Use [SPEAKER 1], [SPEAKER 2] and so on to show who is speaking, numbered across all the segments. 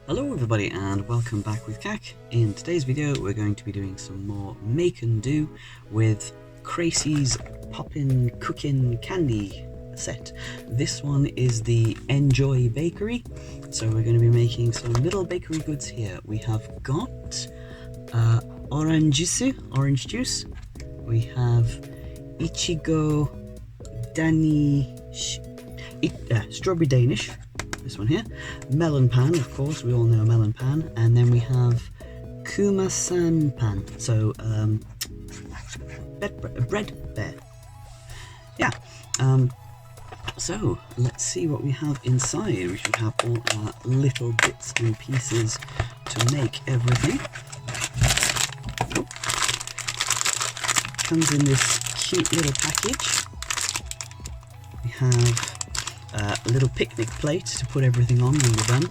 [SPEAKER 1] Hello everybody and welcome back with Kak. In today's video we're going to be doing some more make and do with Kracie's Poppin' Cookin' Candy set. This one is the Enjoy Bakery, so we're going to be making some little bakery goods here. We have got orange juice, we have Ichigo Strawberry Danish, this one here, melon pan, of course, we all know melon pan, and then we have kumasan pan, so bread bear. Yeah, so let's see what we have inside. We should have all our little bits and pieces to make everything. Comes in this cute little package. We have a little picnic plate to put everything on when we're done.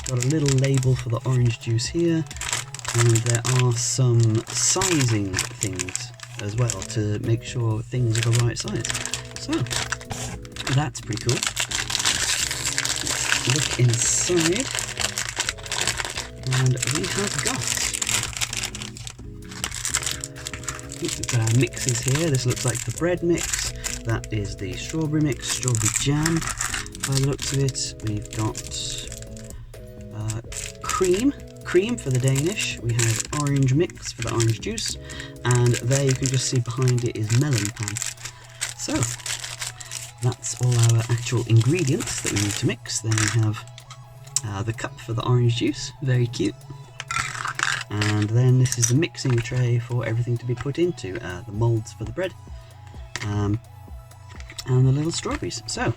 [SPEAKER 1] Got a little label for the orange juice here, and there are some sizing things as well to make sure things are the right size. So that's pretty cool. Let's look inside, and we have got our mixes here. This looks like the bread mix. That is the strawberry mix, strawberry jam by the looks of it. We've got cream for the Danish. We have orange mix for the orange juice, and there you can just see behind it is melon pan. So that's all our actual ingredients that we need to mix. Then we have the cup for the orange juice, very cute. And then this is the mixing tray for everything to be put into, the moulds for the bread. And the little strawberries. So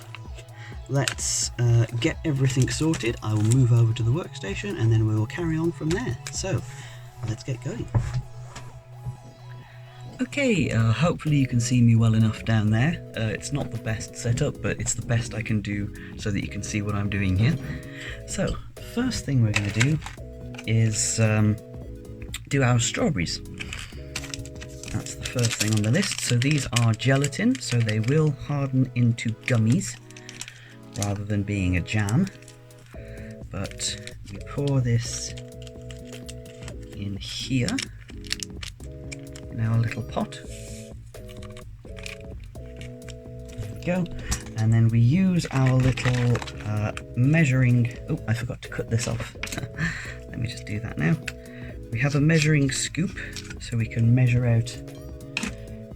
[SPEAKER 1] let's get everything sorted. I will move over to the workstation and then we will carry on from there. So let's get going. Okay, hopefully you can see me well enough down there. It's not the best setup, but it's the best I can do so that you can see what I'm doing here. So first thing we're going to do is do our strawberries. That's the first thing on the list. So these are gelatin, so they will harden into gummies rather than being a jam. But you pour this in here in our little pot. There we go. And then we use our little measuring... Oh, I forgot to cut this off. Let me just do that now. We have a measuring scoop, so we can measure out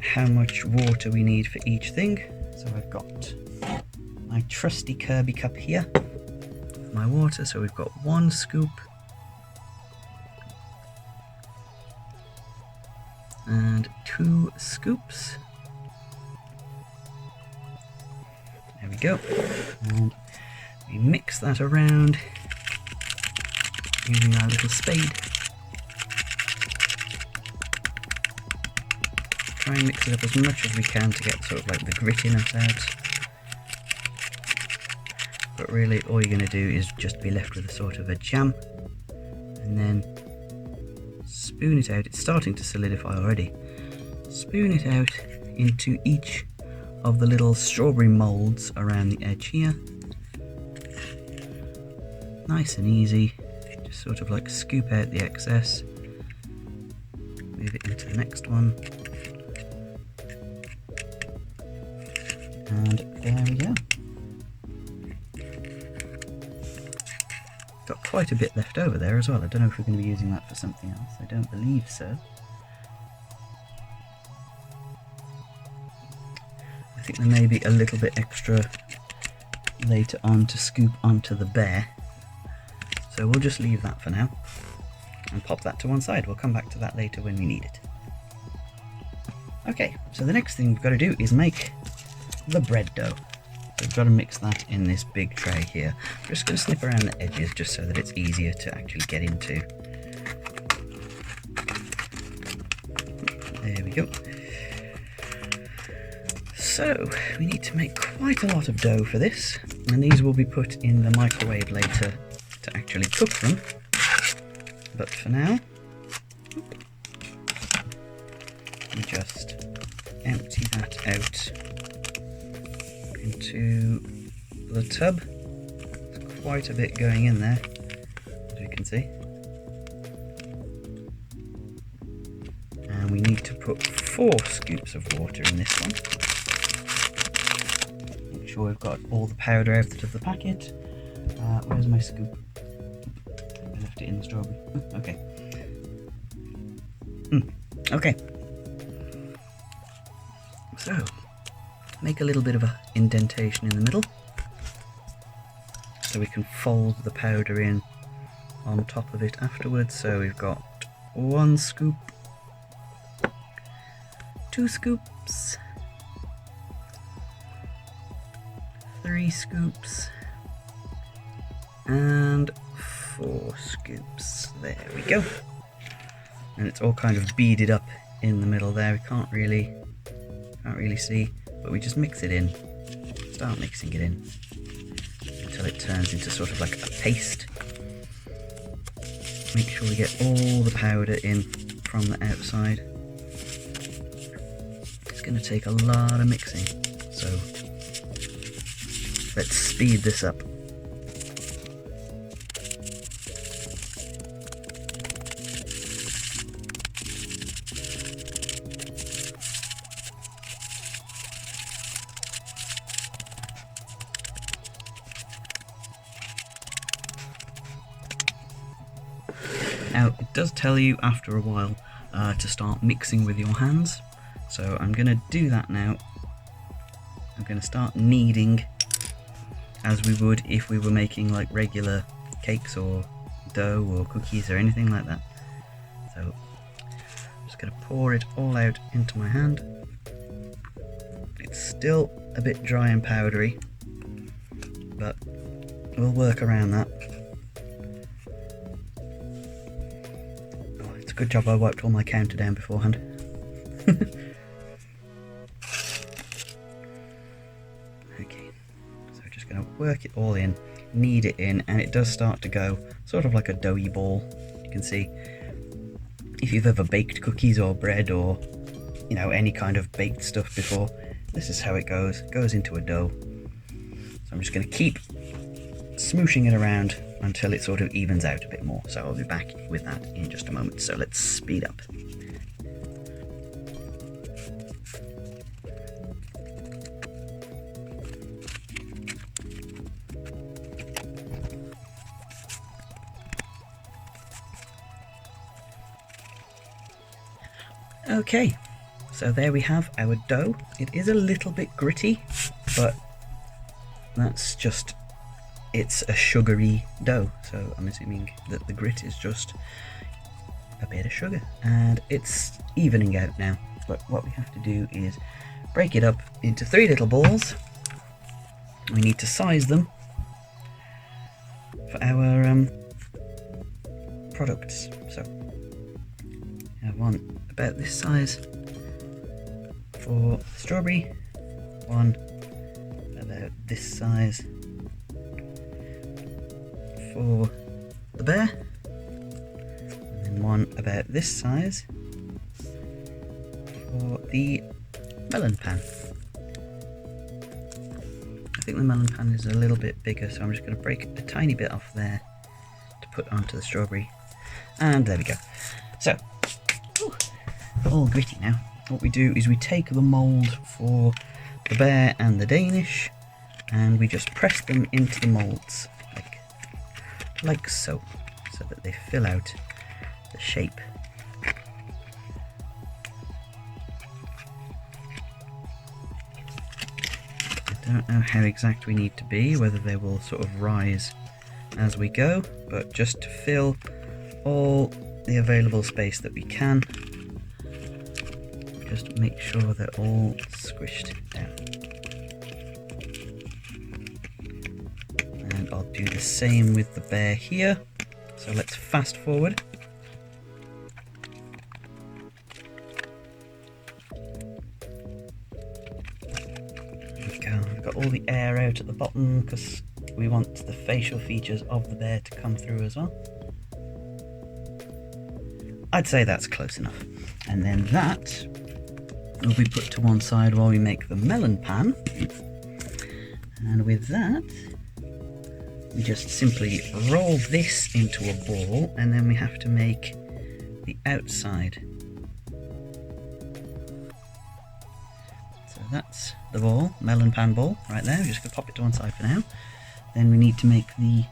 [SPEAKER 1] how much water we need for each thing. So I've got my trusty Kirby cup here, my water, so we've got 1 scoop and 2 scoops. There we go. And we mix that around using our little spade. Try and mix it up as much as we can to get sort of like the grittiness out. But really all you're going to do is just be left with a sort of a jam, and then spoon it out. It's starting to solidify already. Spoon it out into each of the little strawberry moulds around the edge here. Nice and easy. Just sort of like scoop out the excess. Move it into the next one. And there we go. Got quite a bit left over there as well. I don't know if we're going to be using that for something else. I don't believe so. I think there may be a little bit extra later on to scoop onto the bear. So we'll just leave that for now and pop that to one side. We'll come back to that later when we need it. Okay, so the next thing we've got to do is make the bread dough. So we've got to mix that in this big tray here. I'm just going to snip around the edges just so that it's easier to actually get into. There we go. So we need to make quite a lot of dough for this, and these will be put in the microwave later to actually cook them. But for now, we just empty that out into the tub. It's quite a bit going in there, as you can see. And we need to put 4 scoops of water in this one. Make sure we've got all the powder out of the packet. Where's my scoop? I left it in the strawberry. Okay. Okay. So, make a little bit of an indentation in the middle, so we can fold the powder in on top of it afterwards. So we've got 1 scoop, 2 scoops, 3 scoops, and 4 scoops. There we go. And it's all kind of beaded up in the middle there. We can't really see, but we just mix it in. Start mixing it in until it turns into sort of like a paste. Make sure we get all the powder in from the outside. It's going to take a lot of mixing, so let's speed this up. Now, it does tell you after a while to start mixing with your hands, so I'm going to do that now. I'm going to start kneading as we would if we were making like regular cakes or dough or cookies or anything like that. So I'm just going to pour it all out into my hand. It's still a bit dry and powdery, but we'll work around that. Good job I wiped all my counter down beforehand. Okay, so just going to work it all in, knead it in, and it does start to go sort of like a doughy ball. You can see, if you've ever baked cookies or bread or, you know, any kind of baked stuff before, this is how it goes. It goes into a dough. So I'm just going to keep smooshing it around until it sort of evens out a bit more. So I'll be back with that in just a moment. So let's speed up. Okay, so there we have our dough. It is a little bit gritty, but that's just, it's a sugary dough, so I'm assuming that the grit is just a bit of sugar, and it's evening out now. But what we have to do is break it up into 3 little balls. We need to size them for our products. So I have one about this size for strawberry, one about this size for the bear, and then one about this size for the melon pan. I think the melon pan is a little bit bigger, so I'm just going to break a tiny bit off there to put onto the strawberry, and there we go. So, all gritty now. What we do is we take the mould for the bear and the Danish, and we just press them into the moulds like so that they fill out the shape. I don't know how exact we need to be, whether they will sort of rise as we go, but just to fill all the available space that we can, just make sure they're all squished down. And I'll do the same with the bear here. So let's fast forward. There we go. I've got all the air out at the bottom because we want the facial features of the bear to come through as well. I'd say that's close enough. And then that will be put to one side while we make the melon pan. And with that, we just simply roll this into a ball, and then we have to make the outside. So that's the ball, melon pan ball, right there. We're just going to pop it to one side for now. Then we need to make the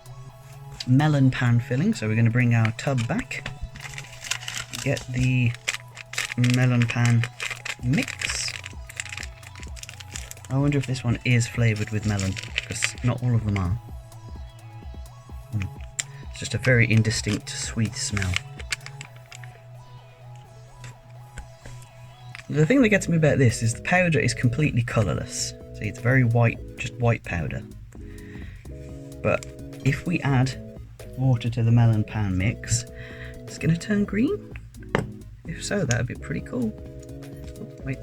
[SPEAKER 1] melon pan filling, so we're going to bring our tub back, get the melon pan mix. I wonder if this one is flavoured with melon, because not all of them are. It's just a very indistinct sweet smell. The thing that gets me about this is the powder is completely colourless. See, it's very white, just white powder. But if we add water to the melon pan mix, it's going to turn green. If so, that would be pretty cool. Oh, wait,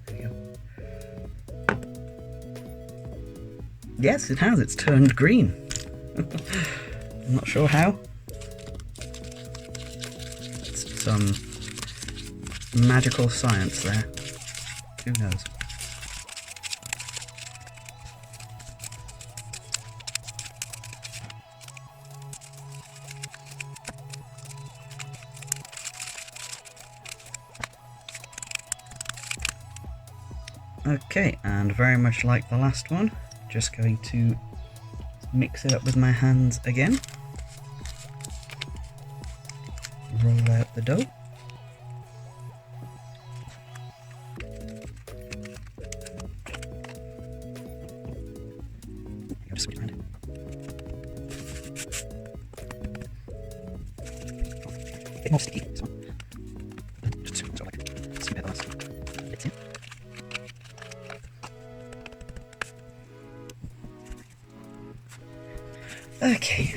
[SPEAKER 1] there you go. Yes, it has. It's turned green. I'm not sure how. It's some magical science there. Who knows? Okay, and very much like the last one, just going to mix it up with my hands again. Roll out the dough. Just switch around. A bit more sticky, this one. Just sort of like smear the last bits in. Okay,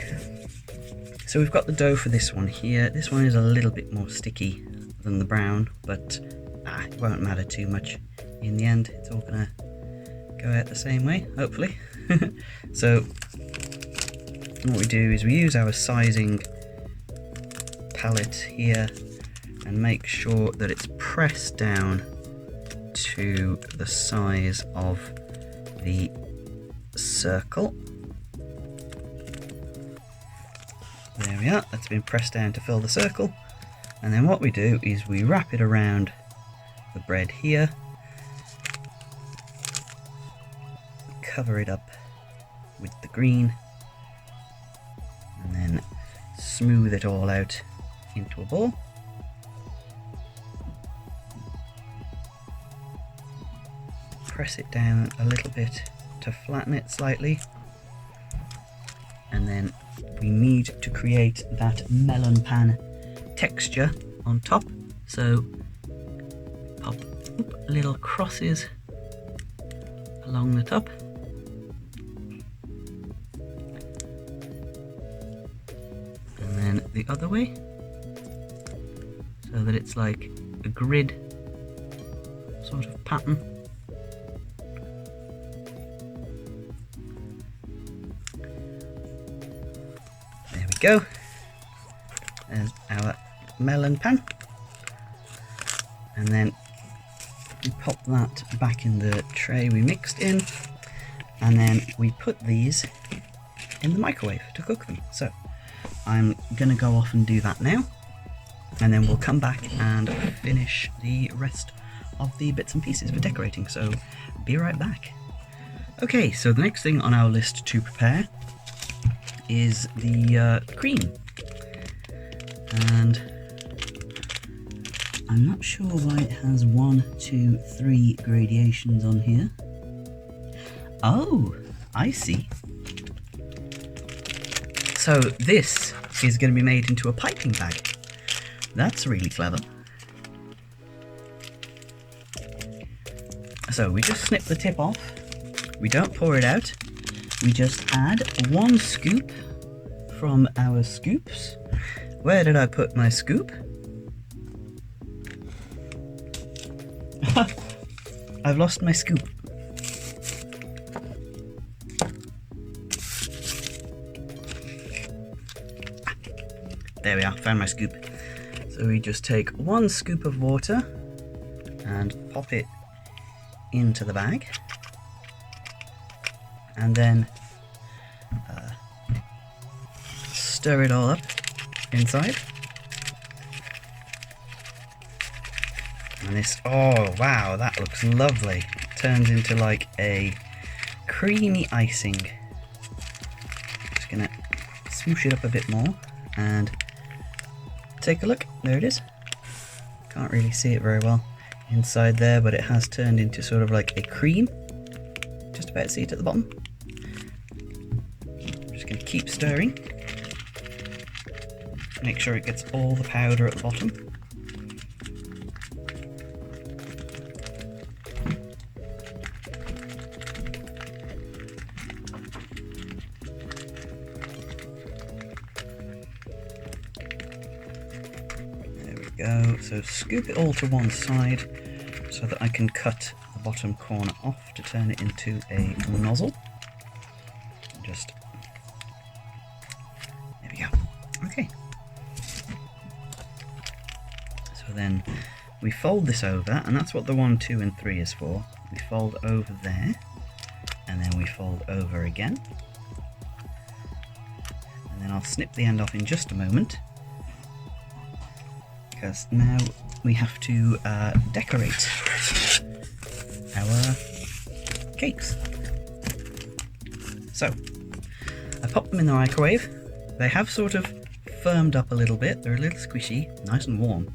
[SPEAKER 1] so we've got the dough for this one here. This one is a little bit more sticky than the brown, but it won't matter too much. In the end, it's all gonna go out the same way, hopefully. So what we do is we use our sizing palette here and make sure that it's pressed down to the size of the circle. There we are, that's been pressed down to fill the circle. And then what we do is we wrap it around the bread here, cover it up with the green, and then smooth it all out into a ball. Press it down a little bit to flatten it slightly, and then we need to create that melon pan texture on top, so pop little crosses along the top, and then the other way, so that it's like a grid sort of pattern. Go. There's our melon pan, and then we pop that back in the tray we mixed in, and then we put these in the microwave to cook them. So I'm gonna go off and do that now, and then we'll come back and finish the rest of the bits and pieces for decorating, so be right back. Okay, so the next thing on our list to prepare is the cream, and I'm not sure why it has 1, 2, 3 gradations on here. Oh, I see. So this is going to be made into a piping bag. That's really clever. So we just snip the tip off, we don't pour it out, we just add 1 scoop from our scoops. Where did I put my scoop? I've lost my scoop. There we are, found my scoop. So we just take 1 scoop of water and pop it into the bag, and then stir it all up inside. And this, oh wow, that looks lovely. It turns into like a creamy icing. Just gonna smoosh it up a bit more and take a look. There it is. Can't really see it very well inside there, but it has turned into sort of like a cream. Just about to see it at the bottom. I'm just going to keep stirring. Make sure it gets all the powder at the bottom. Go. So scoop it all to one side so that I can cut the bottom corner off to turn it into a nozzle. Just there we go. Okay. So then we fold this over, and that's what the 1, 2, and 3 is for. We fold over there, and then we fold over again, and then I'll snip the end off in just a moment. Because now we have to decorate our cakes. So, I popped them in the microwave. They have sort of firmed up a little bit. They're a little squishy, nice and warm.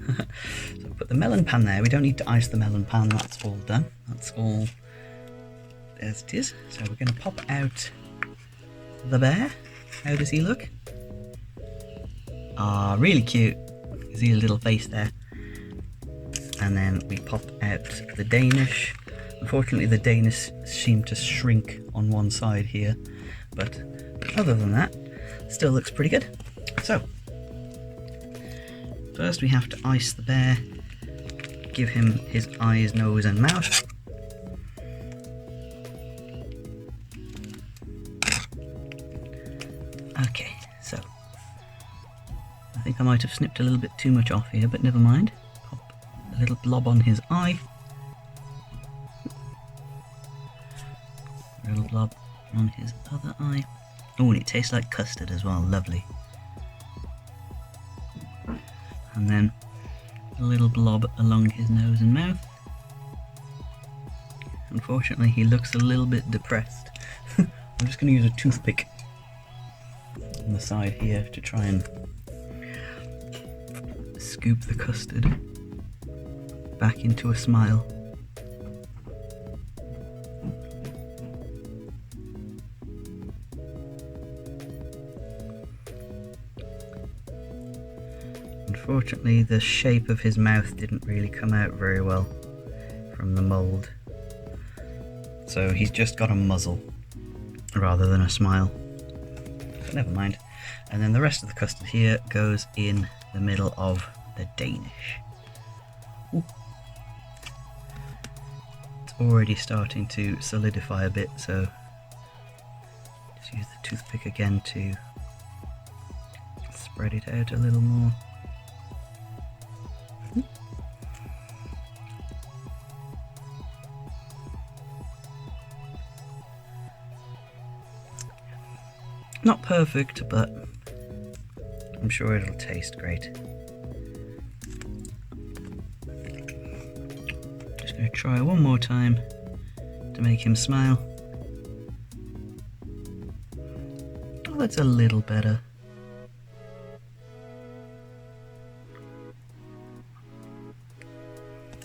[SPEAKER 1] So put the melon pan there. We don't need to ice the melon pan, that's all done. That's all as it is. So we're going to pop out the bear. How does he look? Ah, really cute. See a little face there. And then we pop out the Danish. Unfortunately, the Danish seem to shrink on one side here, but other than that, still looks pretty good. So, first we have to ice the bear, give him his eyes, nose, and mouth. Okay, so I think I might have snipped a little bit too much off here, but never mind. Pop a little blob on his eye. A little blob on his other eye. Oh, and it tastes like custard as well, lovely. And then a little blob along his nose and mouth. Unfortunately, he looks a little bit depressed. I'm just going to use a toothpick on the side here to try and scoop the custard back into a smile. Unfortunately, the shape of his mouth didn't really come out very well from the mould, so he's just got a muzzle rather than a smile, but never mind. And then the rest of the custard here goes in the middle of the Danish. Ooh. It's already starting to solidify a bit, so just use the toothpick again to spread it out a little more. Not perfect, but I'm sure it'll taste great. Just going to try one more time to make him smile. Oh, that's a little better.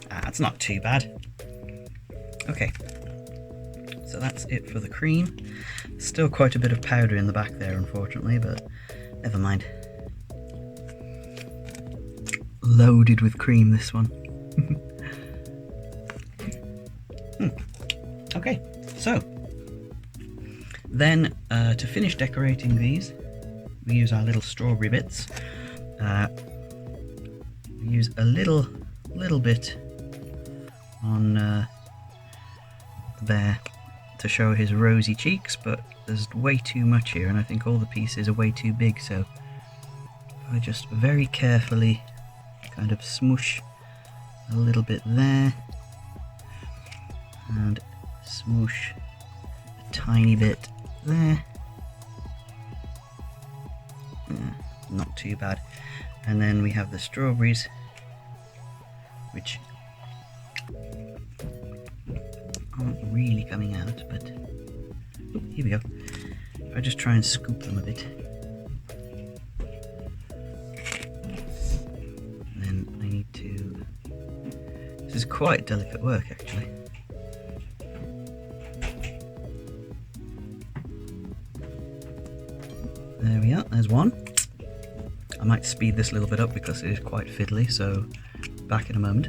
[SPEAKER 1] That's not too bad. Okay, so that's it for the cream. Still quite a bit of powder in the back there, unfortunately, but never mind. Loaded with cream, this one. Okay, so then to finish decorating these, we use our little strawberry bits. We use a little bit on the bear to show his rosy cheeks, but there's way too much here, and I think all the pieces are way too big, so I just very carefully kind of smoosh a little bit there and smoosh a tiny bit there, not too bad. And then we have the strawberries, which aren't really coming out, but here we go. I just try and scoop them a bit. And then I need to... This is quite delicate work, actually. There we are, there's one. I might speed this a little bit up because it is quite fiddly, so back in a moment.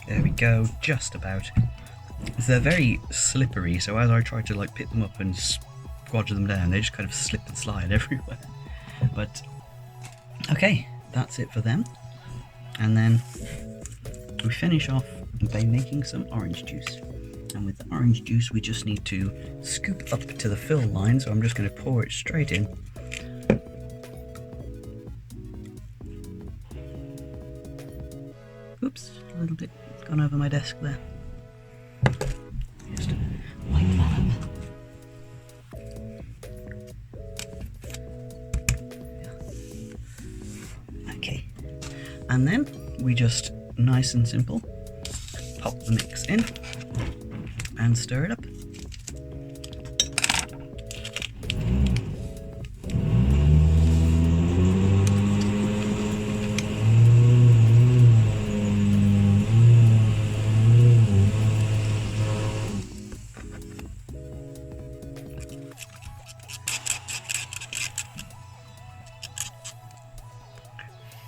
[SPEAKER 1] There we go, just about. They're very slippery, so as I try to like pick them up and squadge them down, they just kind of slip and slide everywhere. But okay, that's it for them. And then we finish off by making some orange juice. And with the orange juice we just need to scoop up to the fill line, so I'm just going to pour it straight in. Oops, a little bit gone over my desk there. Just wipe that up. Okay, and then we just, nice and simple, pop the mix in and stir it up.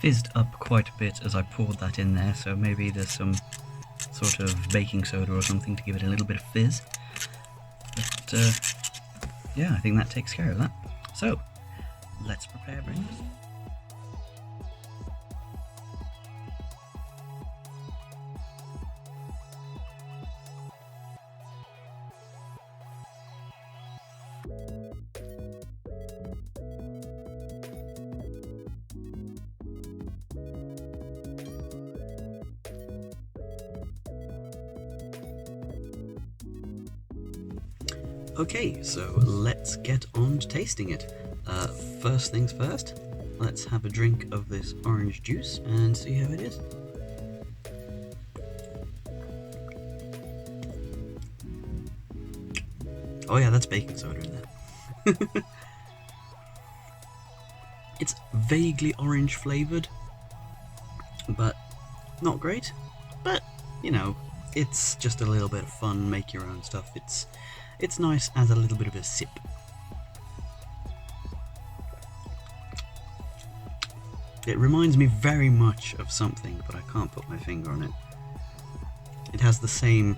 [SPEAKER 1] Fizzed up quite a bit as I poured that in there, so maybe there's some sort of baking soda or something to give it a little bit of fizz. But yeah, I think that takes care of that. So let's prepare breakfast. Okay, so let's get on to tasting it. First things first, let's have a drink of this orange juice and see how it is. Oh yeah, that's baking soda in there. It's vaguely orange flavoured, but not great. But, you know, it's just a little bit of fun, make your own stuff. It's nice as a little bit of a sip. It reminds me very much of something, but I can't put my finger on it. It has the same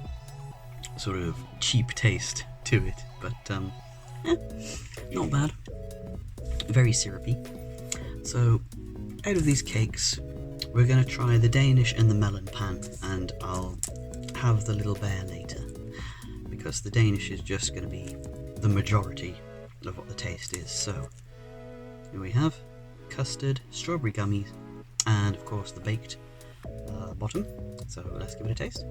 [SPEAKER 1] sort of cheap taste to it, but not bad. Very syrupy. So, out of these cakes, we're going to try the Danish and the melon pan, and I'll have the little bear later, because the Danish is just going to be the majority of what the taste is. So here we have custard, strawberry gummies, and of course the baked bottom. So let's give it a taste.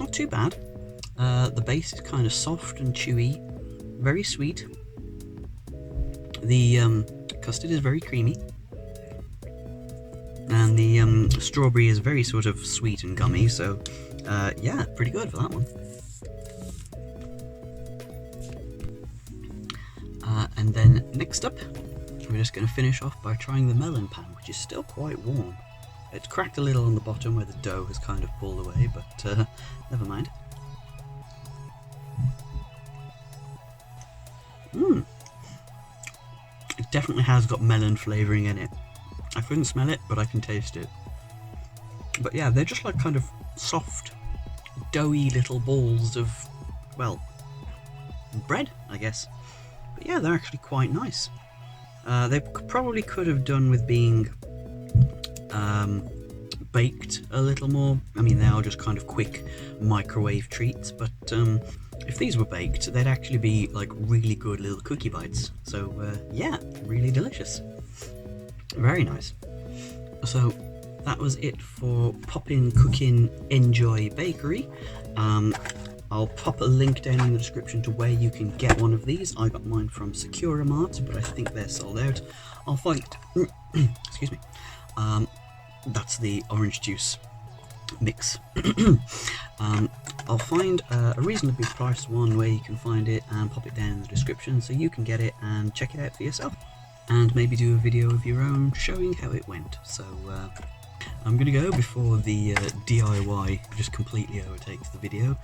[SPEAKER 1] Not too bad. The base is kind of soft and chewy, very sweet. The custard is very creamy. And the strawberry is very sort of sweet and gummy, so yeah, pretty good for that one. And then next up, we're just going to finish off by trying the melon pan, which is still quite warm. It's cracked a little on the bottom where the dough has kind of pulled away, but never mind. It definitely has got melon flavouring in it. I couldn't smell it, but I can taste it. But yeah, they're just like kind of soft, doughy little balls of, well, bread, I guess. But yeah, they're actually quite nice. They probably could have done with being baked a little more. I mean, they are just kind of quick microwave treats, but if these were baked, they'd actually be like really good little cookie bites. So yeah, really delicious. Very nice. So that was it for Poppin' Cookin' Enjoy Bakery. I'll pop a link down in the description to where you can get one of these. I got mine from Securamart, but I think they're sold out. I'll find excuse me. That's the orange juice mix. I'll find a reasonably priced one where you can find it and pop it down in the description so you can get it and check it out for yourself. And maybe do a video of your own showing how it went. So I'm gonna go before the DIY just completely overtakes the video.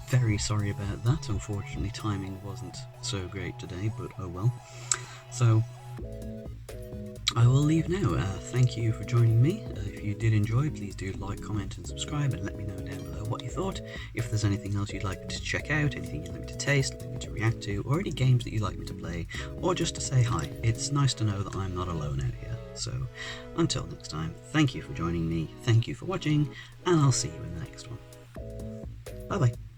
[SPEAKER 1] Very sorry about that. Unfortunately, timing wasn't so great today, but oh well. So I will leave now. Thank you for joining me. If you did enjoy, please do like, comment and subscribe, and let me know down below what you thought. If there's anything else you'd like me to check out, anything you'd like me to taste, like me to react to, or any games that you'd like me to play, or just to say hi. It's nice to know that I'm not alone out here. So until next time, thank you for joining me, thank you for watching, and I'll see you in the next one. Bye bye.